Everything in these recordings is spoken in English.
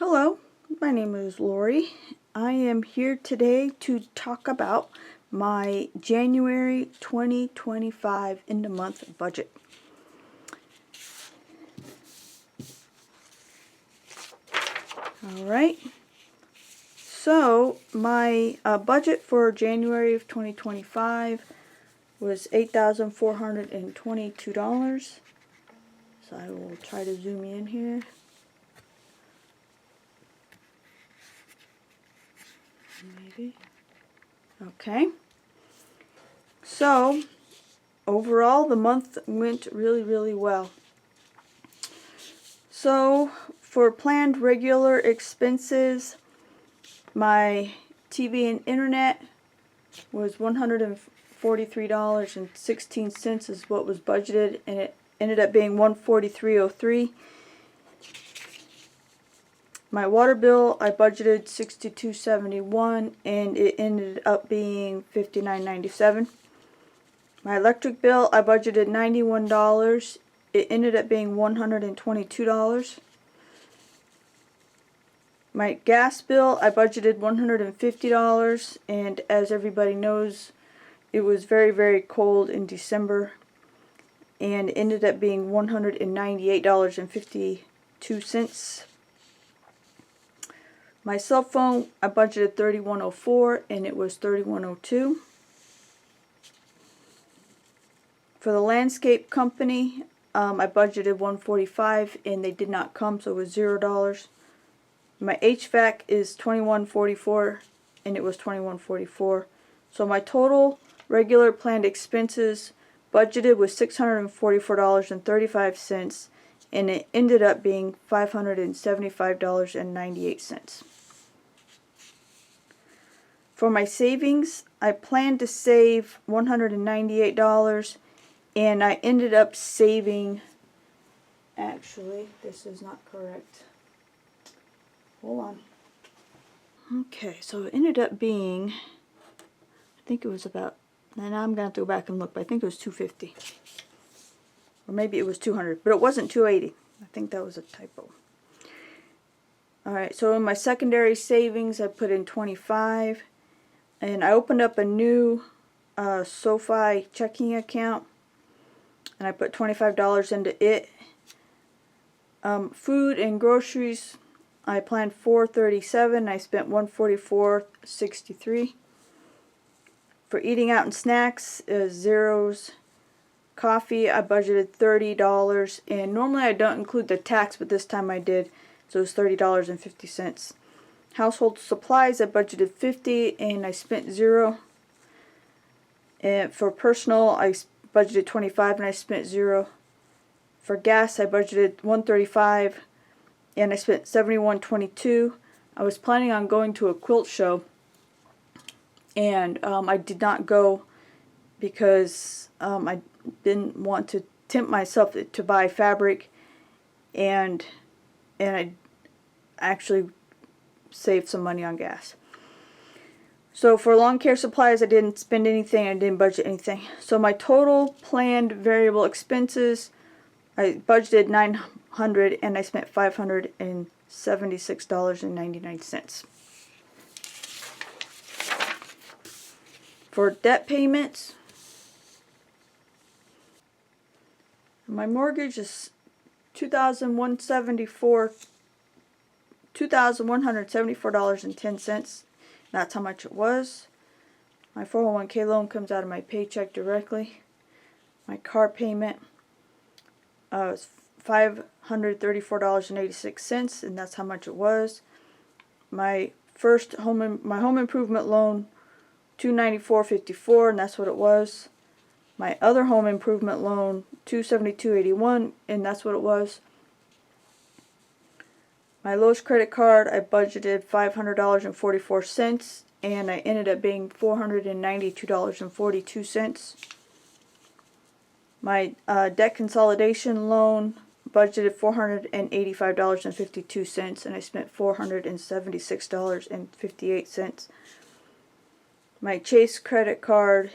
Hello, my name is Lori. I am here today to talk about my January 2025 end of month budget. Alright, so my budget for January of 2025 was $8,422. So I will try to zoom in here. Maybe. Okay. So, overall, the month went really well. So, for planned regular expenses, my TV and internet was $143.16 is what was budgeted, and it ended up being $143.03. My water bill, I budgeted $62.71 and it ended up being $59.97. My electric bill, I budgeted $91. It ended up being $122. My gas bill, I budgeted $150, and as everybody knows, it was very cold in December and ended up being $198.52. My cell phone, I budgeted $31.04 and it was $31.02. For the landscape company, I budgeted $145 and they did not come, so it was $0. My HVAC is $21.44 and it was $21.44. So my total regular planned expenses budgeted was $644.35 and it ended up being $575.98. For my savings, I planned to save $198 and I ended up saving, actually, this is not correct. Hold on. Okay, so it ended up being, I think it was about, and I'm going to have to go back and look, but I think it was $250. Or maybe it was $200, but it wasn't $280. I think that was a typo. Alright, so in my secondary savings, I put in $25. And I opened up a new SoFi checking account. And I put $25 into it. Food and groceries, I planned $437. I spent $144.63. For eating out and snacks, zeros. Coffee, I budgeted $30, and normally I don't include the tax, but this time I did, so it was $30.50. Household supplies, I budgeted $50 and I spent $0. And for personal, I budgeted $25 and I spent $0. For gas, I budgeted $135 and I spent $71.22. I was planning on going to a quilt show, and I did not go because I didn't want to tempt myself to buy fabric, and I actually saved some money on gas. So for lawn care supplies, I didn't spend anything, I didn't budget anything. So my total planned variable expenses, I budgeted $900 and I spent $576.99. For debt payments, my mortgage is $2,174.10. That's how much it was. My 401k loan comes out of my paycheck directly. My car payment was $534.86, and that's how much it was. My home improvement loan, $294.54, and that's what it was. My other home improvement loan, $272.81, and that's what it was. My Lowe's credit card, I budgeted $500.44, and I ended up being $492.42. My debt consolidation loan, budgeted $485.52, and I spent $476.58. My Chase credit card,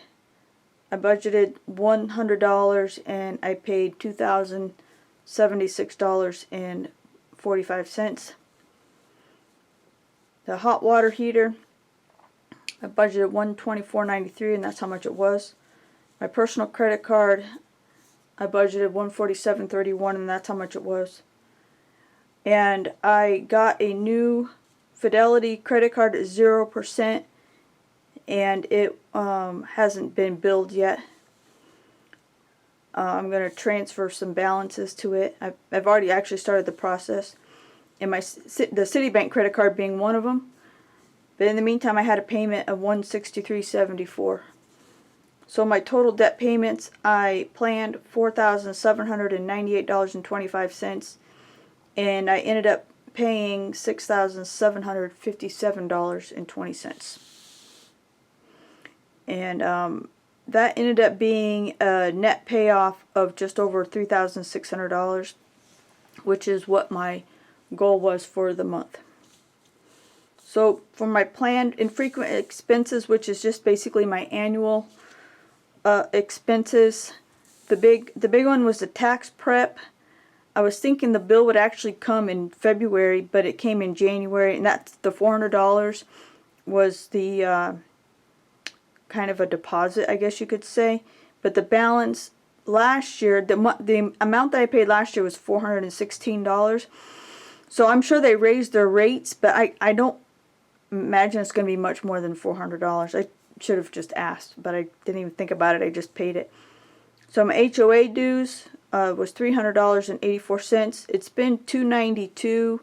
I budgeted $100 and I paid $2,076.45. The hot water heater, I budgeted $124.93, and that's how much it was. My personal credit card, I budgeted $147.31, and that's how much it was. And I got a new Fidelity credit card at 0%, and it hasn't been billed yet. I'm going to transfer some balances to it. I've already actually started the process, and the Citibank credit card being one of them. But in the meantime, I had a payment of $163.74. So my total debt payments, I planned $4,798.25, and I ended up paying $6,757.20. And that ended up being a net payoff of just over $3,600, which is what my goal was for the month. So for my planned infrequent expenses, which is just basically my annual expenses, the big one was the tax prep. I was thinking the bill would actually come in February, but it came in January, and that's the $400 was the kind of a deposit, I guess you could say. But the balance last year, the amount that I paid last year was $416. So I'm sure they raised their rates, but I don't imagine it's going to be much more than $400. I should have just asked, but I didn't even think about it. I just paid it. So my HOA dues was $300.84. It's been $292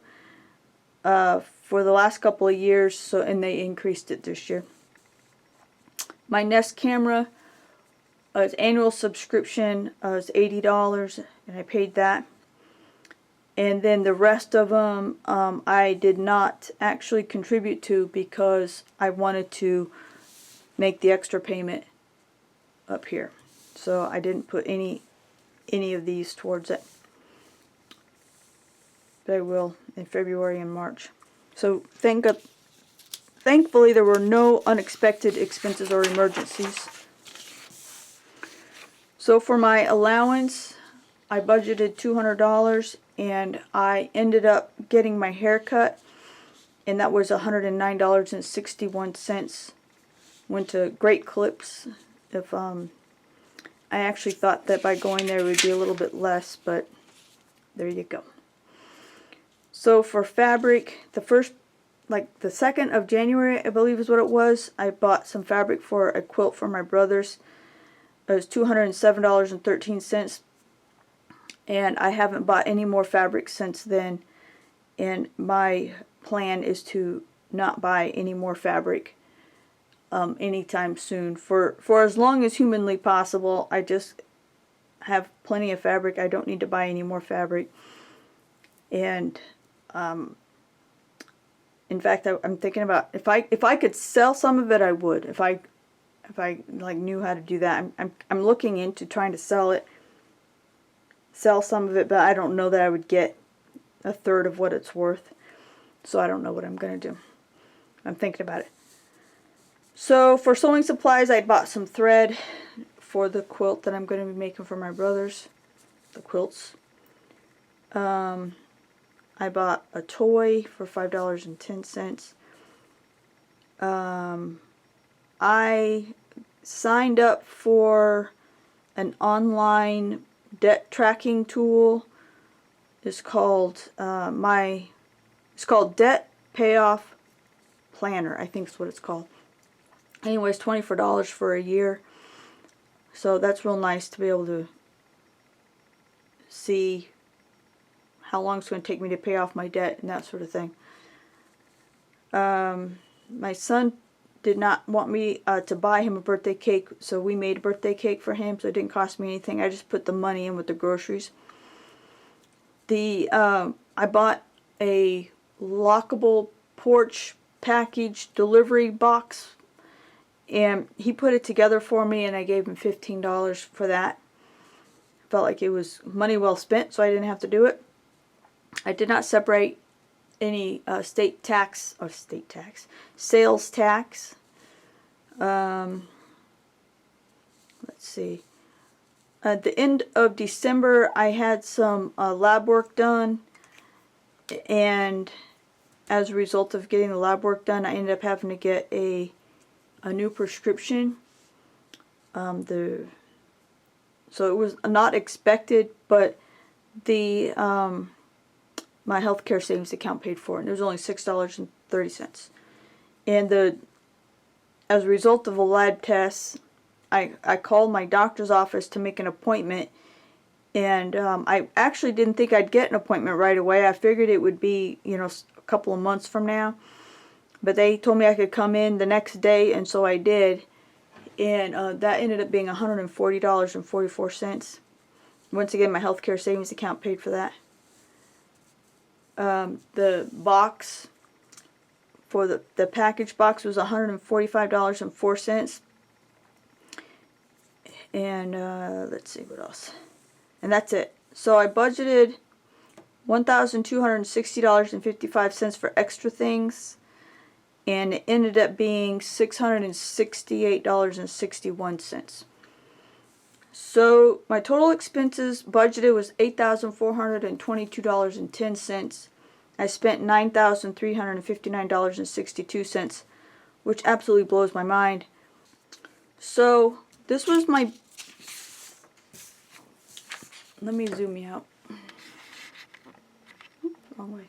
for the last couple of years, so and they increased it this year. My Nest camera, its annual subscription was $80, and I paid that. And then the rest of them I did not actually contribute to because I wanted to make the extra payment up here. So I didn't put any of these towards it. But I will in February and March. So thankfully there were no unexpected expenses or emergencies. So for my allowance, I budgeted $200, and I ended up getting my hair cut, and that was $109.61. Went to Great Clips. If I actually thought that by going there it would be a little bit less, but there you go. So for fabric, the 2nd of January, I believe is what it was, I bought some fabric for a quilt for my brothers. It was $207.13, and I haven't bought any more fabric since then, and my plan is to not buy any more fabric anytime soon. For as long as humanly possible. I just have plenty of fabric. I don't need to buy any more fabric. And in fact, I'm thinking about if I could sell some of it, I would. If I like knew how to do that. I'm looking into trying to sell some of it, but I don't know that I would get a third of what it's worth. So I don't know what I'm going to do. I'm thinking about it. So for sewing supplies, I bought some thread for the quilt that I'm going to be making for my brothers, the quilts. I bought a toy for $5.10. I signed up for an online debt tracking tool. It's called Debt Payoff Planner, I think is what it's called. Anyways, $24 for a year. So that's real nice to be able to see how long it's going to take me to pay off my debt and that sort of thing. My son did not want me to buy him a birthday cake, so we made a birthday cake for him, so it didn't cost me anything. I just put the money in with the groceries. I bought a lockable porch package delivery box, and he put it together for me, and I gave him $15 for that. Felt like it was money well spent, so I didn't have to do it. I did not separate any sales tax. Let's see. At the end of December, I had some lab work done, and as a result of getting the lab work done, I ended up having to get a new prescription. So it was not expected, but the my healthcare savings account paid for it, and it was only $6.30. And as a result of a lab test, I called my doctor's office to make an appointment, and I actually didn't think I'd get an appointment right away. I figured it would be, a couple of months from now, but they told me I could come in the next day, and so I did, and that ended up being $140.44. Once again, my healthcare savings account paid for that. The box for the package box was $145.04. And let's see what else. And that's it. So I budgeted $1,260.55 for extra things, and it ended up being $668.61. So my total expenses budgeted was $8,422.10. I spent $9,359.62, which absolutely blows my mind. So this was my... Let me zoom me out. Oops, wrong way.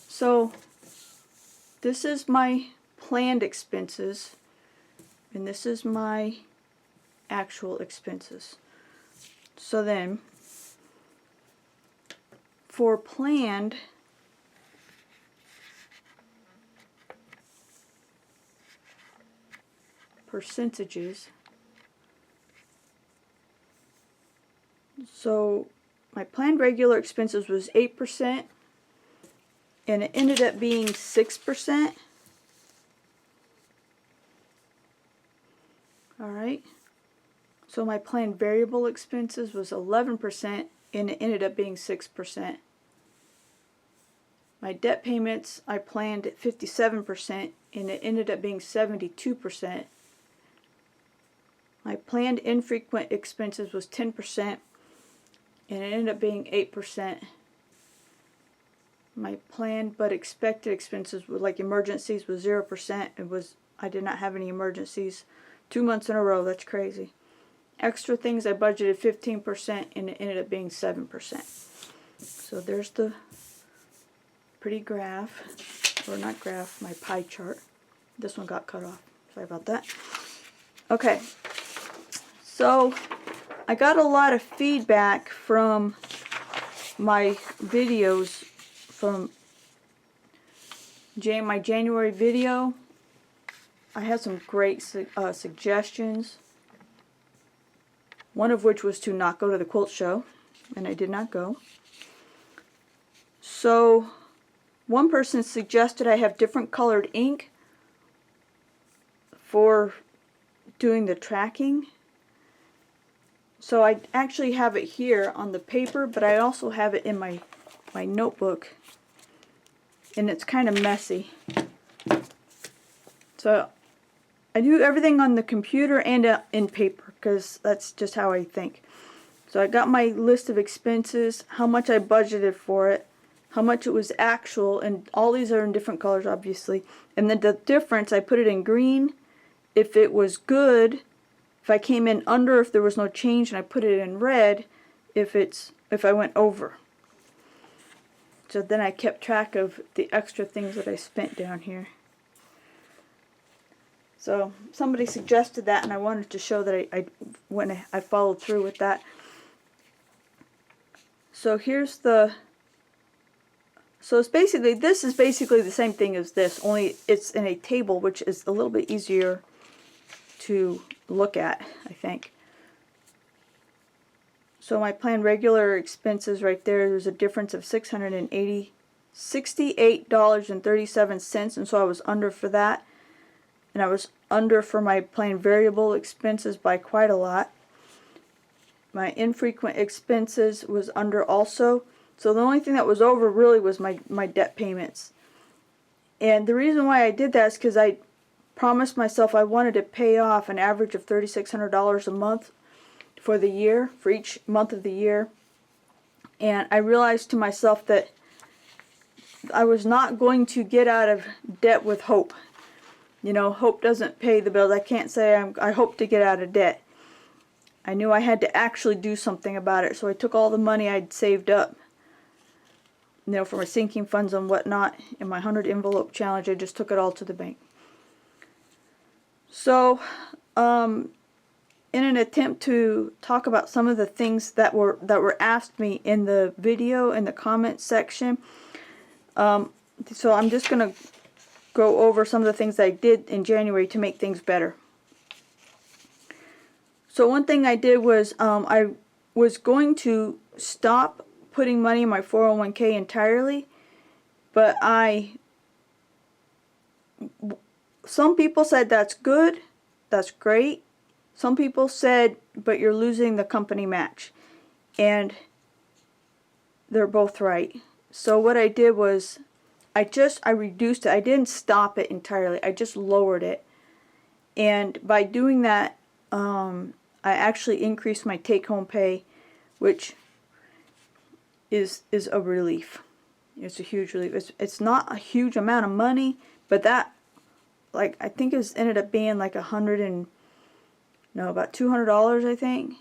So this is my planned expenses, and this is my actual expenses. So then, for planned, percentages, so my planned regular expenses was 8%, and it ended up being 6%. Alright, so my planned variable expenses was 11%, and it ended up being 6%. My debt payments, I planned at 57%, and it ended up being 72%. My planned infrequent expenses was 10%, and it ended up being 8%. My planned but expected expenses, like emergencies, was 0%. I did not have any emergencies 2 months in a row. That's crazy. Extra things, I budgeted 15%, and it ended up being 7%. So there's the pretty graph, or not graph, my pie chart. This one got cut off. Sorry about that. Okay, so I got a lot of feedback from my videos, from my January video. I had some great suggestions. One of which was to not go to the quilt show, and I did not go. So one person suggested I have different colored ink for doing the tracking. So I actually have it here on the paper, but I also have it in my notebook, and it's kind of messy. So I do everything on the computer and in paper, because that's just how I think. So I got my list of expenses, how much I budgeted for it, how much it was actual, and all these are in different colors, obviously. And then the difference, I put it in green if it was good, if I came in under, if there was no change, and I put it in red if I went over. So then I kept track of the extra things that I spent down here. So somebody suggested that, and I wanted to show that I followed through with that. So here's this is basically the same thing as this, only it's in a table, which is a little bit easier to look at, I think. So my planned regular expenses right there's a difference of $68.37, and so I was under for that. And I was under for my planned variable expenses by quite a lot. My infrequent expenses was under also. So the only thing that was over really was my debt payments. And the reason why I did that is because I promised myself I wanted to pay off an average of $3,600 a month for the year, for each month of the year. And I realized to myself that I was not going to get out of debt with hope. You know, hope doesn't pay the bills. I can't say I hope to get out of debt. I knew I had to actually do something about it, so I took all the money I'd saved up, you know, for my sinking funds and whatnot, in my 100 envelope challenge. I just took it all to the bank. So, in an attempt to talk about some of the things that were asked me in the video, in the comments section, so I'm just going to go over some of the things that I did in January to make things better. So one thing I did was I was going to stop putting money in my 401k entirely, but some people said that's good, that's great. Some people said, but you're losing the company match. And they're both right. So what I did was I reduced it. I didn't stop it entirely. I just lowered it. And by doing that, I actually increased my take-home pay, which is a relief. It's a huge relief. It's not a huge amount of money, but that, like, I think it ended up being like about $200, I think,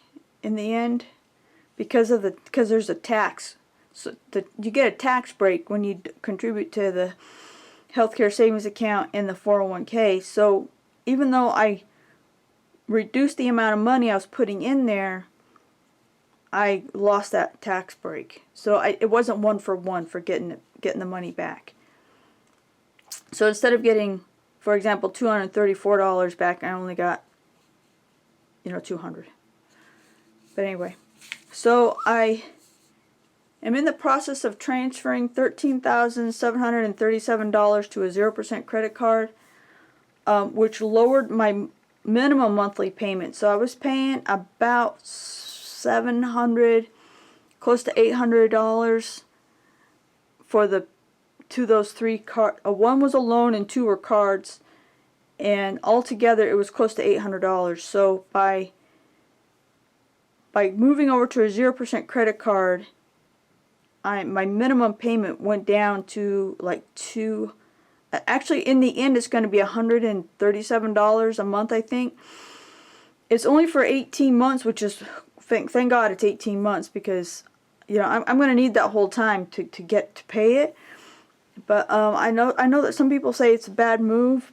in the end, because there's a tax. So you get a tax break when you contribute to the healthcare savings account and the 401k. So even though I reduced the amount of money I was putting in there, I lost that tax break. So it wasn't one for one for getting the money back. So instead of getting, for example, $234 back, I only got, $200. But anyway, so I am in the process of transferring $13,737 to a 0% credit card, which lowered my minimum monthly payment. So I was paying about $700, close to $800 for those three cards. One was a loan and two were cards, and altogether it was close to $800. So by moving over to a 0% credit card, my minimum payment went down to like actually in the end it's going to be $137 a month, I think. It's only for 18 months, which is, thank God it's 18 months, because I'm going to need that whole time to get to pay it. But I know that some people say it's a bad move,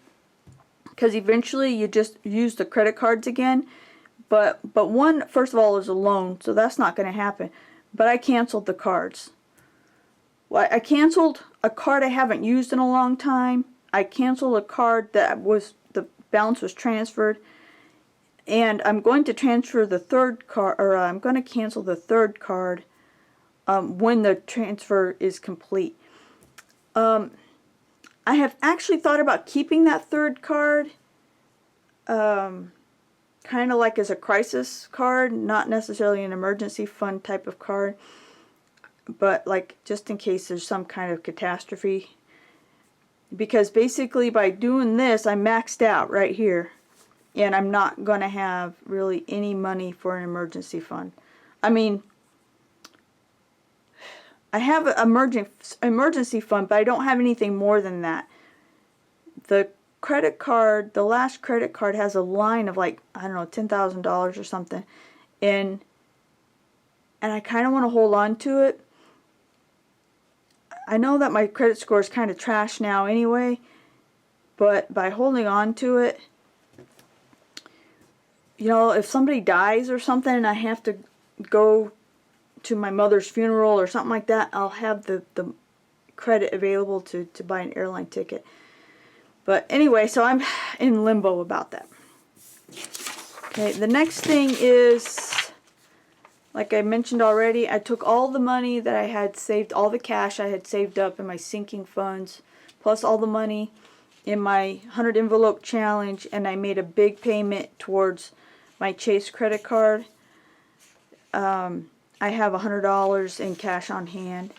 because eventually you just use the credit cards again. But one, first of all, is a loan, so that's not going to happen. But I canceled the cards. Well, I canceled a card I haven't used in a long time. I canceled a card that the balance was transferred. And I'm going to transfer the third card, or I'm going to cancel the third card when the transfer is complete. I have actually thought about keeping that third card, kind of like as a crisis card, not necessarily an emergency fund type of card, but like just in case there's some kind of catastrophe. Because basically by doing this, I maxed out right here, and I'm not going to have really any money for an emergency fund. I mean, I have an emergency fund, but I don't have anything more than that. The credit card, the last credit card, has a line of like, I don't know, $10,000 or something. And I kind of want to hold on to it. I know that my credit score is kind of trash now anyway, but by holding on to it, if somebody dies or something and I have to go to my mother's funeral or something like that, I'll have the credit available to buy an airline ticket. But anyway, so I'm in limbo about that. Okay, the next thing is, like I mentioned already, I took all the money that I had saved, all the cash I had saved up in my sinking funds, plus all the money in my 100 envelope challenge, and I made a big payment towards my Chase credit card. I have $100 in cash on hand.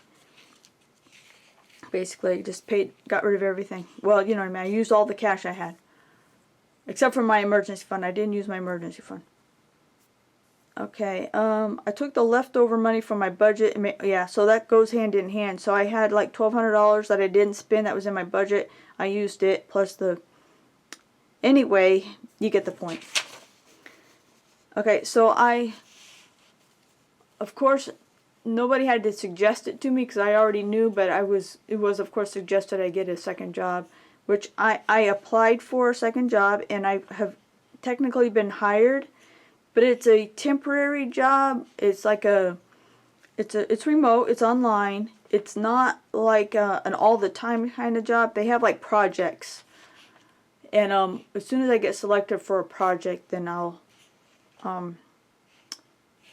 Basically, I just got rid of everything. Well, you know what I mean. I used all the cash I had. Except for my emergency fund. I didn't use my emergency fund. Okay, I took the leftover money from my budget, and yeah, so that goes hand in hand. So I had like $1,200 that I didn't spend that was in my budget. I used it, plus the... Anyway, you get the point. Okay, so of course, nobody had to suggest it to me because I already knew, but it was of course suggested I get a second job, which I applied for a second job, and I have technically been hired. But it's a temporary job. It's like it's remote. It's online. It's not like an all the time kind of job. They have like projects, and as soon as I get selected for a project, then I'll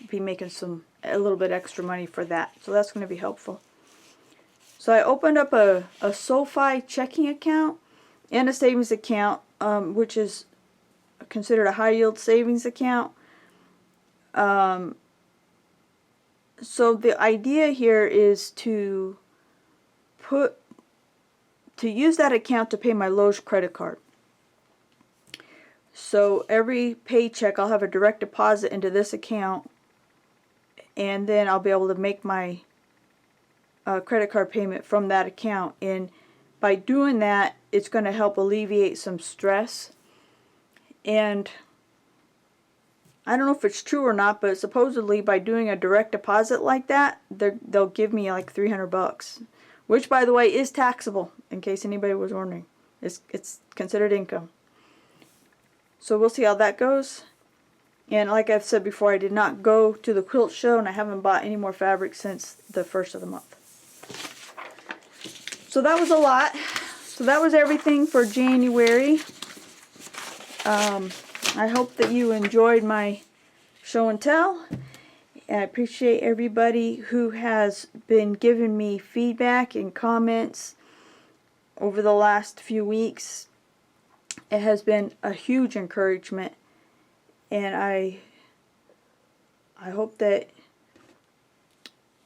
be making a little bit extra money for that. So that's going to be helpful. So I opened up a SoFi checking account and a savings account, which is considered a high yield savings account. So the idea here is to use that account to pay my Lowe's credit card. So every paycheck I'll have a direct deposit into this account, and then I'll be able to make my credit card payment from that account. And by doing that, it's going to help alleviate some stress. And I don't know if it's true or not, but supposedly by doing a direct deposit like that, they'll give me like $300, which, by the way, is taxable, in case anybody was wondering. It's considered income. So we'll see how that goes. And like I've said before, I did not go to the quilt show, and I haven't bought any more fabric since the 1st of the month. So that was a lot. So that was everything for January. I hope that you enjoyed my show and tell. I appreciate everybody who has been giving me feedback and comments over the last few weeks. It has been a huge encouragement, and I hope that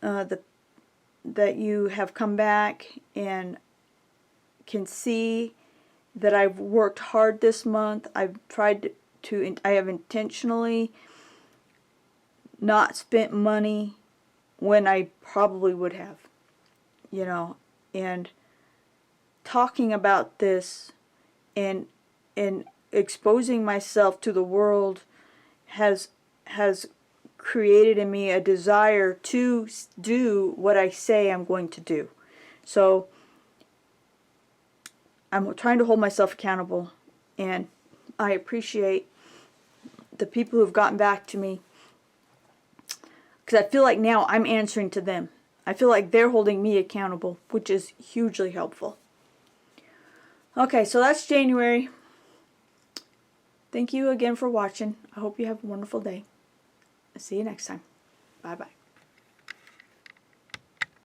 that you have come back and can see that I've worked hard this month. I've tried to, I have intentionally not spent money when I probably would have, you know, and talking about this and exposing myself to the world has created in me a desire to do what I say I'm going to do. So I'm trying to hold myself accountable, and I appreciate the people who have gotten back to me, because I feel like now I'm answering to them. I feel like they're holding me accountable, which is hugely helpful. Okay, so that's January. Thank you again for watching. I hope you have a wonderful day. I'll see you next time. Bye-bye.